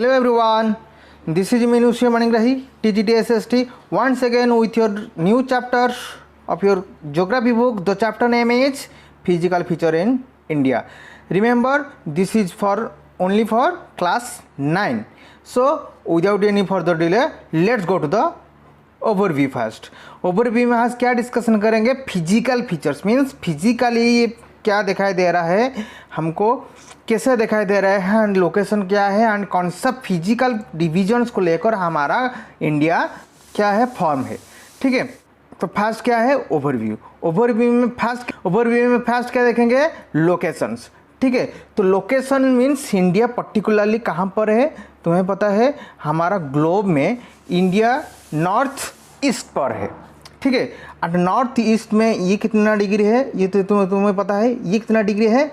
Hello everyone, this is Minusya Maningrahi, TGT-SST, once again with your new chapter of your geography book. The chapter name is Physical Feature in India. Remember, this is only for class 9. So without any further delay, let's go to the overview first. Overview में आज क्या discussion करेंगे? Physical features means physically क्या दिखाई दे रहा है, हमको कैसे दिखाई दे रहा है, एंड लोकेशन क्या है, एंड कौन सा फिजिकल डिविजन्स को लेकर हमारा इंडिया क्या है, फॉर्म है। ठीक है, तो फर्स्ट क्या है? ओवरव्यू। ओवरव्यू में फर्स्ट क्या देखेंगे? लोकेशंस। ठीक है, तो लोकेशन मीन्स इंडिया पर्टिकुलरली कहाँ पर है? तुम्हें पता है हमारा ग्लोब में इंडिया नॉर्थ ईस्ट पर है। ठीक है, और नॉर्थ ईस्ट में ये कितना डिग्री है, ये तो तुम्हें पता है। ये कितना डिग्री है?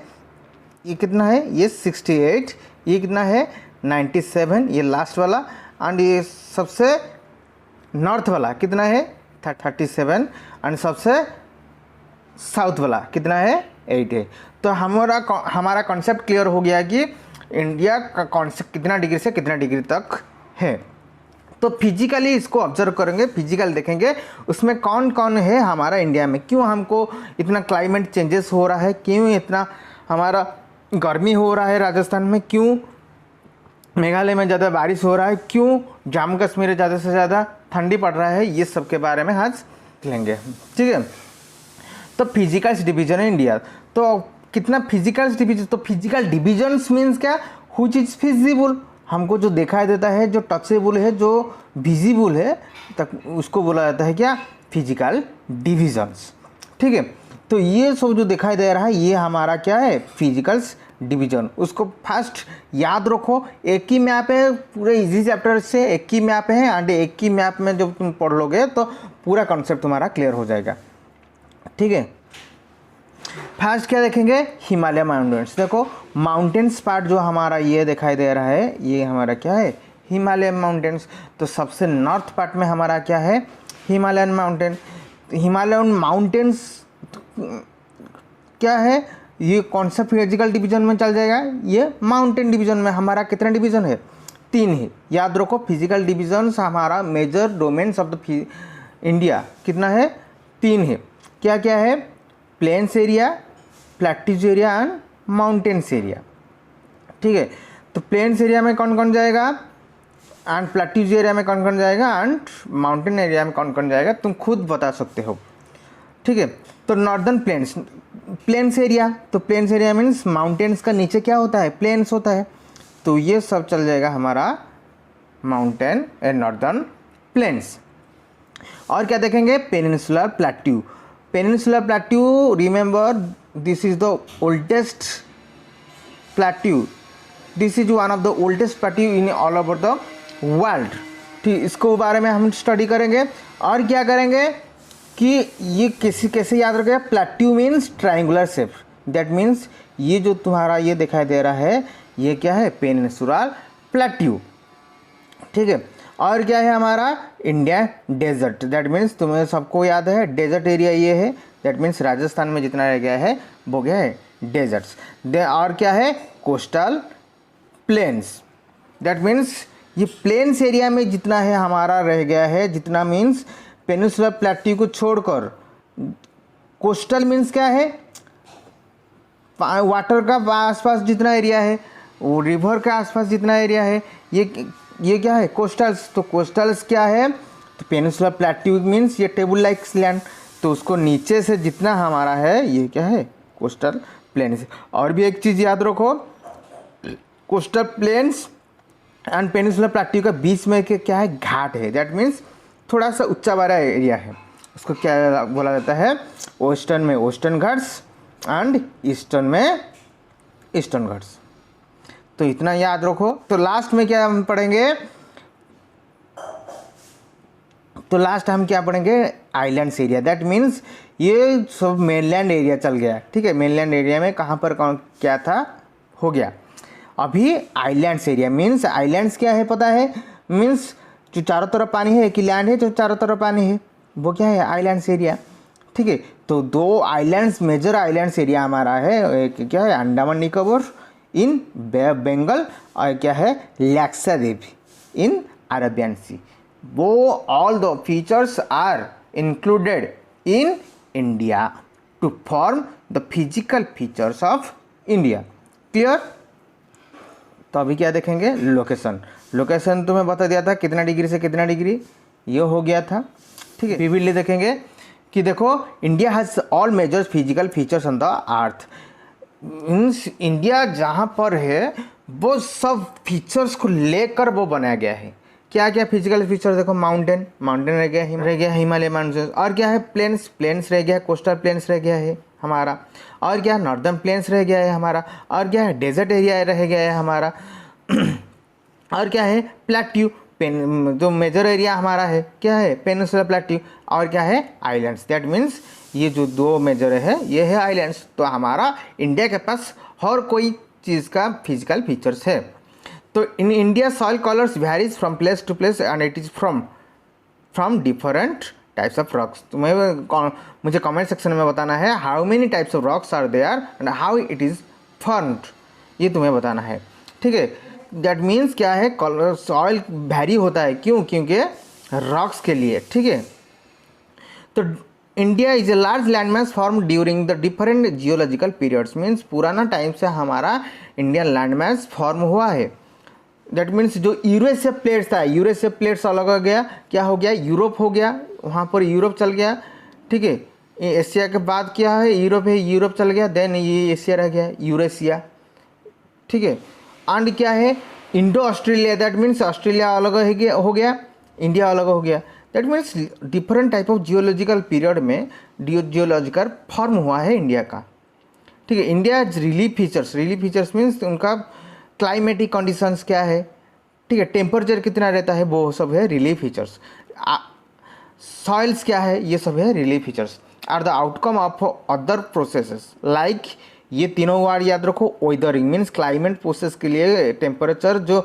ये कितना है? ये 68। ये कितना है? 97। ये लास्ट वाला, एंड ये सबसे नॉर्थ वाला कितना है? 37। एंड सबसे साउथ वाला कितना है? 8 है। तो हमारा कॉन्सेप्ट क्लियर हो गया कि इंडिया का कॉन्सेप्ट कितना डिग्री से कितना डिग्री तक है। तो फिजिकली इसको ऑब्जर्व करेंगे, फिजिकल देखेंगे उसमें कौन कौन है हमारा इंडिया में, क्यों हमको इतना क्लाइमेट चेंजेस हो रहा है, क्यों इतना हमारा गर्मी हो रहा है राजस्थान में, क्यों मेघालय में ज़्यादा बारिश हो रहा है, क्यों जम्मू कश्मीर में ज़्यादा से ज़्यादा ठंडी पड़ रहा है, ये सब के बारे में आज लेंगे। ठीक है, तो फिजिकल डिवीजन है इंडिया। तो कितना फिजिकल डिवीजन? तो फिजिकल डिवीजन्स मीन्स क्या? व्हिच इज फिजिबल, हमको जो दिखाई देता है, जो टचेबल है, जो विजिबल है, तक उसको बोला जाता है क्या? Physical divisions. ठीक है, तो ये सब जो दिखाई दे रहा है ये हमारा क्या है? Physicals division. उसको फर्स्ट याद रखो, एक ही मैप है, पूरे इजी चैप्टर से एक ही मैप है, एंड एक ही मैप में जब तुम पढ़ लोगे तो पूरा कॉन्सेप्ट तुम्हारा क्लियर हो जाएगा। ठीक है, फर्स्ट क्या देखेंगे? हिमालय माउंटेन्स। देखो माउंटेन्स पार्ट जो हमारा ये दिखाई दे रहा है, ये हमारा क्या है? हिमालय माउंटेन्स। तो सबसे नॉर्थ पार्ट में हमारा क्या है? Himalayan mountain. हिमालयन माउंटेन्स क्या है? ये कौन सा फिजिकल डिवीजन में चल जाएगा? ये माउंटेन डिवीजन में। हमारा कितना डिवीजन है? 3 है। याद रखो फिजिकल डिवीजन्स हमारा major domains of the India कितना है? 3 है। क्या क्या है? Plains area, plateaus area and mountains area. ठीक है, तो प्लेन्स एरिया में कौन कौन जाएगा, एंड प्लेट्यूज एरिया में कौन कौन जाएगा, एंड माउंटेन एरिया में कौन कौन जाएगा, तुम खुद बता सकते हो। ठीक है, तो नॉर्दर्न प्लेन्स एरिया। तो प्लेन्स एरिया मीन्स माउंटेन्स का नीचे क्या होता है? प्लेन्स होता है। तो ये सब चल जाएगा हमारा माउंटेन एंड नॉर्दर्न प्लेन्स। और क्या देखेंगे? Peninsular plateau. Peninsular plateau, remember this is the oldest plateau. This is one of the oldest plateau in all over the world. ठीक, इसको बारे में हम स्टडी करेंगे। और क्या करेंगे कि ये कैसे याद रखेगा? Plateau means triangular shape. That means ये जो तुम्हारा ये दिखाई दे रहा है ये क्या है? Peninsular plateau. ठीक है, और क्या है हमारा? India desert. दैट मीन्स तुम्हें सबको याद है डेजर्ट एरिया ये है। दैट मीन्स राजस्थान में जितना रह गया है वो क्या है? डेजर्ट्स। और क्या है? Coastal planes. दैट मीन्स ये प्लेन्स एरिया में जितना है हमारा रह गया है, जितना मीन्स पेनिनसुलर प्लेट्यू को छोड़कर। कोस्टल मीन्स क्या है? वाटर का आसपास जितना एरिया है, वो रिवर के आसपास जितना एरिया है, ये क्या है? कोस्टल्स। तो कोस्टल्स क्या है? तो पेनिनसुलर प्लेट्यू मीन्स ये टेबल लाइक लैंड। तो उसको नीचे से जितना हमारा है ये क्या है? Coastal planes. और भी एक चीज़ याद रखो, coastal plains and peninsular plateau का बीच में क्या है? घाट है। दैट मीन्स थोड़ा सा ऊंचा वाला एरिया है, उसको क्या बोला जाता है? वेस्टर्न में वेस्टर्न घाट्स एंड ईस्टर्न में ईस्टर्न घाट्स। तो इतना याद रखो। तो लास्ट में क्या हम पढ़ेंगे? तो लास्ट हम क्या पढ़ेंगे? Islands area. दैट मीन्स ये सब मेनलैंड एरिया चल गया। ठीक है, मेनलैंड एरिया में कहाँ पर कौन क्या था हो गया। अभी आइलैंड्स एरिया मीन्स आइलैंड्स क्या है पता है? मीन्स जो चारों तरफ पानी है, कि लैंड है जो चारों तरफ पानी है, वो क्या है? Islands area. ठीक है, तो 2 आइलैंड्स मेजर आइलैंड्स एरिया हमारा है। एक क्या है? Andaman Nicobar, in Bay of Bengal और क्या है लैक्साद्वीप इन अरेबियन सी। वो all the features are included in India to form the physical features of India. Clear? तो अभी क्या देखेंगे, लोकेशन। लोकेशन तुम्हें बता दिया था कितना डिग्री से कितना डिग्री, ये हो गया था। ठीक है, विविडली देखेंगे कि देखो India has all major physical features on the earth. Means India जहाँ पर है वो सब फीचर्स को लेकर वो बनाया गया है। क्या क्या फिजिकल फीचर देखो, माउंटेन रह गया, हिमालय माउंटेन, और क्या है प्लेन्स रह गया, कोस्टल प्लेन्स रह गया है हमारा, और क्या नॉर्दर्न प्लेन्स रह गया है हमारा, और क्या है डेजर्ट एरिया रह गया है हमारा और क्या है प्लेट्यू, जो मेजर एरिया हमारा है क्या है पेनिनसुला प्लेट्यू, और क्या है आइलैंड्स। दैट मीन्स ये जो दो मेजर है ये है आइलैंड्स। तो हमारा इंडिया के पास हर कोई चीज़ का फिजिकल फीचर्स है। तो in India soil colours varies from place to place and it is from different types of rocks. तुम्हें मुझे कमेंट सेक्शन में बताना है how many types of rocks are there and how it is formed, ये तुम्हें बताना है। ठीक है, दैट मीन्स क्या है कलर सॉइल वेरी होता है, क्यों? क्योंकि रॉक्स के लिए। ठीक है, तो India is a large landmass form during the different geological periods. Means पुराना टाइम से हमारा इंडियन लैंडमास फॉर्म हुआ है। दैट मीन्स जो यूरेशिया प्लेट्स था, यूरेशिया प्लेट्स अलग हो गया, क्या हो गया यूरोप हो गया, वहाँ पर यूरोप चल गया। ठीक है, एशिया के बाद क्या है यूरोप है, यूरोप चल गया, देन ये एशिया रह गया यूरेशिया। ठीक है, एंड क्या है Indo Australia, that means Australia अलग हो गया, इंडिया अलग हो गया। That means different type of geological period में जियोलॉजिकल फॉर्म हुआ है इंडिया का। ठीक है, इंडिया रिलीफ फीचर्स मीन्स उनका क्लाइमेटिक कंडीशंस क्या है, ठीक है, टेम्परेचर कितना रहता है, वो सब है रिलीफ फीचर्स। सॉइल्स क्या है, ये सब है relief features. Are the outcome of other processes like, ये तीनों वर्ड याद रखो। वेदरिंग मीन्स क्लाइमेट प्रोसेस के लिए टेम्परेचर जो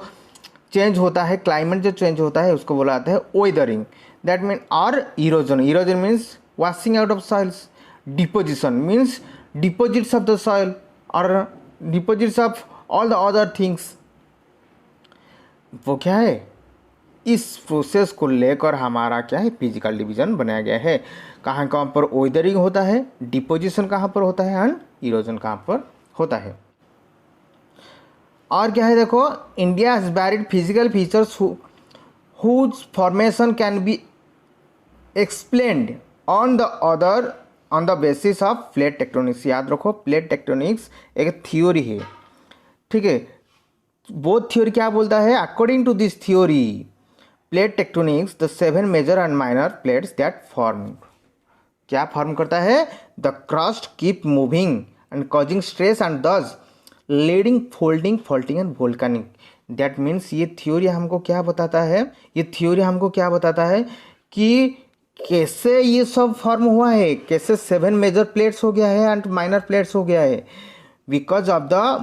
चेंज होता है, क्लाइमेट जो चेंज होता है उसको बोला जाता है वेदरिंग। दैट मीन और erosion means washing out of soils. Deposition means deposits of the soil और deposits of all the other things. वो क्या है, इस प्रोसेस को लेकर हमारा क्या है फिजिकल डिवीजन बनाया गया है। कहाँ कहाँ पर वेदरिंग होता है, डिपोजिशन कहाँ पर होता है एंड इरोजन कहाँ पर होता है। और क्या है देखो, India has varied physical features whose formation can be explained on the basis of plate tectonics. याद रखो प्लेट टेक्टोनिक्स एक थ्योरी है। ठीक है, वो थ्योरी क्या बोलता है, according to this theory plate tectonics the 7 major and minor plates that form, क्या फॉर्म करता है, the crust keep moving and causing stress and thus leading folding faulting and volcanic. That means ये theory हमको क्या बताता है, कि कैसे ये सब फॉर्म हुआ है, कैसे 7 मेजर प्लेट्स हो गया है एंड माइनर प्लेट्स हो गया है, because of the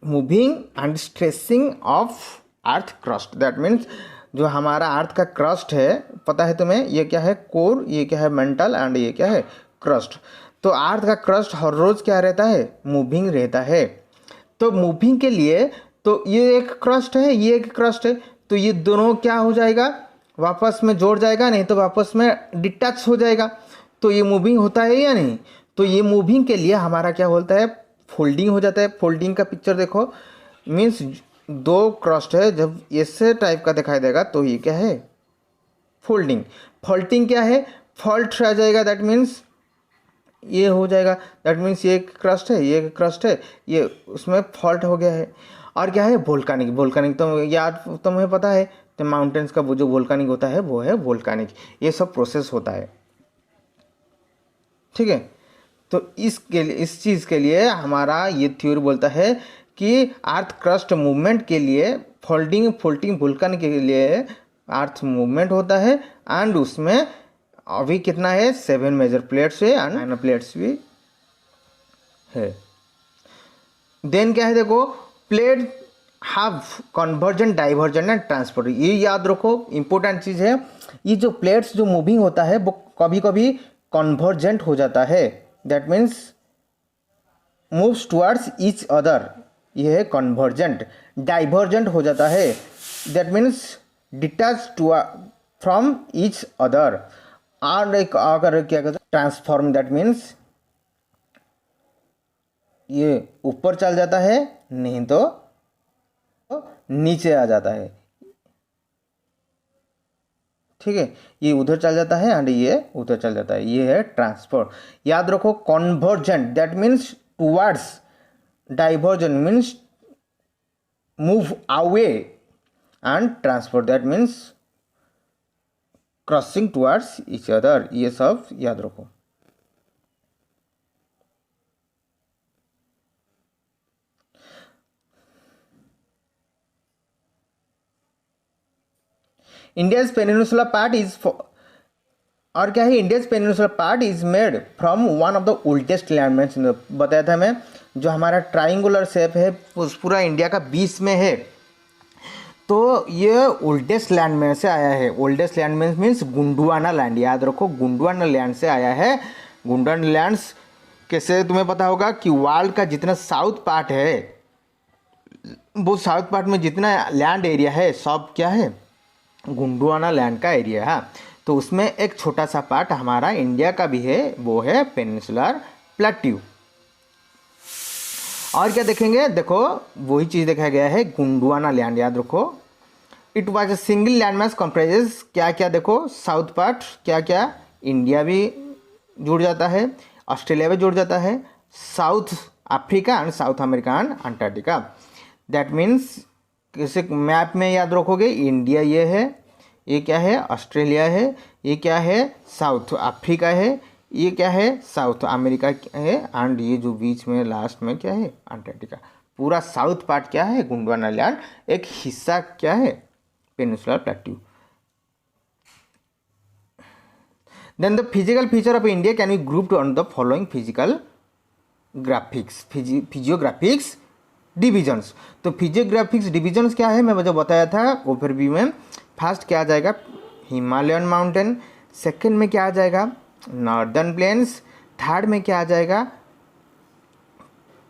moving and stressing of earth crust. That means जो हमारा अर्थ का क्रस्ट है, पता है तुम्हें, ये क्या है कोर, ये क्या है मेंटल एंड ये क्या है क्रस्ट। तो अर्थ का क्रस्ट हर रोज़ क्या रहता है, मूविंग रहता है। तो मूविंग के लिए तो ये एक क्रस्ट है, ये एक क्रस्ट है, तो ये दोनों क्या हो जाएगा, वापस में जोड़ जाएगा, नहीं तो वापस में डिटैच हो जाएगा। तो ये मूविंग होता है या नहीं, तो ये मूविंग के लिए हमारा क्या बोलता है, फोल्डिंग हो जाता है। फोल्डिंग का पिक्चर देखो, मीन्स 2 क्रस्ट है, जब ऐसे टाइप का दिखाई देगा तो ये क्या है फोल्डिंग। फॉल्टिंग क्या है, फॉल्ट आ जाएगा, दैट मीन्स ये हो जाएगा, दैट मीन्स ये एक क्रस्ट है, ये एक क्रस्ट है, ये उसमें फॉल्ट हो गया है। और क्या है वोल्कानिक तो याद तुम्हें पता है, तो माउंटेन्स का वो जो वोल्कानिक होता है वो है वोल्कानिक। ये सब प्रोसेस होता है। ठीक है, तो इस चीज़ के लिए हमारा ये थ्योरी बोलता है कि अर्थ क्रस्ट मूवमेंट के लिए फोल्डिंग वोल्कन के लिए अर्थ मूवमेंट होता है एंड उसमें अभी कितना है 7 मेजर प्लेट्स है एंड माइनर प्लेट्स भी है। देन क्या है देखो, plate have convergent divergent and transport. ये याद रखो, इंपॉर्टेंट चीज़ है। ये जो प्लेट्स जो मूविंग होता है वो कभी कभी कन्वर्जेंट हो जाता है। That means moves towards each other, ये है कन्वर्जेंट। डाइवर्जेंट हो जाता है, that means detach to from each other. और एक अगर क्या कहते हैं ट्रांसफॉर्म, दैट मीन्स ये ऊपर चल जाता है, नहीं तो नीचे आ जाता है, ठीक है। ये उधर चल जाता है एंड ये उधर चल जाता है, ये है ट्रांसफर। याद रखो convergent that means towards, divergent means move away and transfer that means crossing towards each other. ये सब याद रखो। इंडियाज पेनिनसुला पार्ट इज, और क्या है, India's peninsula part is made from one of the oldest landmarks. बताया था मैं, जो हमारा ट्राइंगुलर शेप है पूरा इंडिया का बीच में है, तो ये ओल्डेस्ट लैंडमार्क से आया है। Oldest landmark means Gondwana land, याद रखो गोंडवाना लैंड से आया है। गोंडवाना लैंड्स कैसे तुम्हें पता होगा कि वर्ल्ड का जितना साउथ पार्ट है, वो साउथ पार्ट में जितना लैंड एरिया है सब क्या है, गोंडवाना लैंड का एरिया है। तो उसमें एक छोटा सा पार्ट हमारा इंडिया का भी है, वो है पेनिनसुलर प्लेट्यू। और क्या देखेंगे, देखो वही चीज़ देखा गया है, गोंडवाना लैंड, याद रखो। It was a single landmass comprises क्या क्या, देखो साउथ पार्ट क्या क्या, इंडिया भी जुड़ जाता है, ऑस्ट्रेलिया भी जुड़ जाता है, south Africa and south America and Antarctica. That means किसी मैप में याद रखोगे, इंडिया ये है, ये क्या है ऑस्ट्रेलिया है, ये क्या है साउथ अफ्रीका है, ये क्या है साउथ अमेरिका है, एंड ये जो बीच में लास्ट में क्या है अंटार्कटिका। पूरा साउथ पार्ट क्या है गोंडवाना लैंड, एक हिस्सा क्या है peninsular plateau. Then the physical feature of India can be grouped on the following physical graphics, physiographics divisions. तो फिजियोग्राफिक्स डिविजन्स क्या है, मैं जो बताया था ओवरव्यू में। फर्स्ट क्या आ जाएगा हिमालयन माउंटेन, सेकंड में क्या आ जाएगा नॉर्दर्न प्लेन्स, थर्ड में क्या आ जाएगा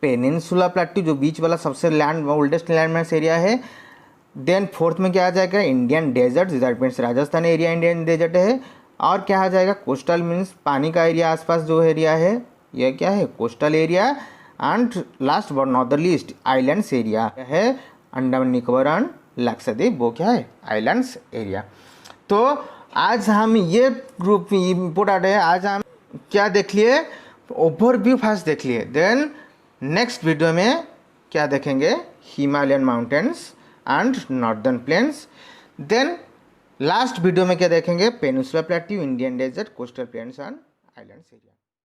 पेनिनसुला प्लेट्यू जो बीच वाला सबसे लैंड ओल्डेस्ट लैंडमार्क एरिया है। देन फोर्थ में क्या आ जाएगा Indian desert, that means Rajasthan area Indian desert है। और क्या आ जाएगा कोस्टल मीन्स पानी का एरिया आसपास जो एरिया है यह क्या है coastal area. And last but not the least islands area है, अंडमान निकोबार एंड लक्षद्वीप, वो क्या है आइलैंड्स एरिया। तो आज हम ये ग्रुप इम्पोर्टेंट है, आज हम क्या देख लिए ओवरव्यू फर्स्ट देख लिए, देन नेक्स्ट वीडियो में क्या देखेंगे Himalayan mountains and northern plains, then last video में क्या देखेंगे peninsula plateau, Indian desert, coastal plains and islands area.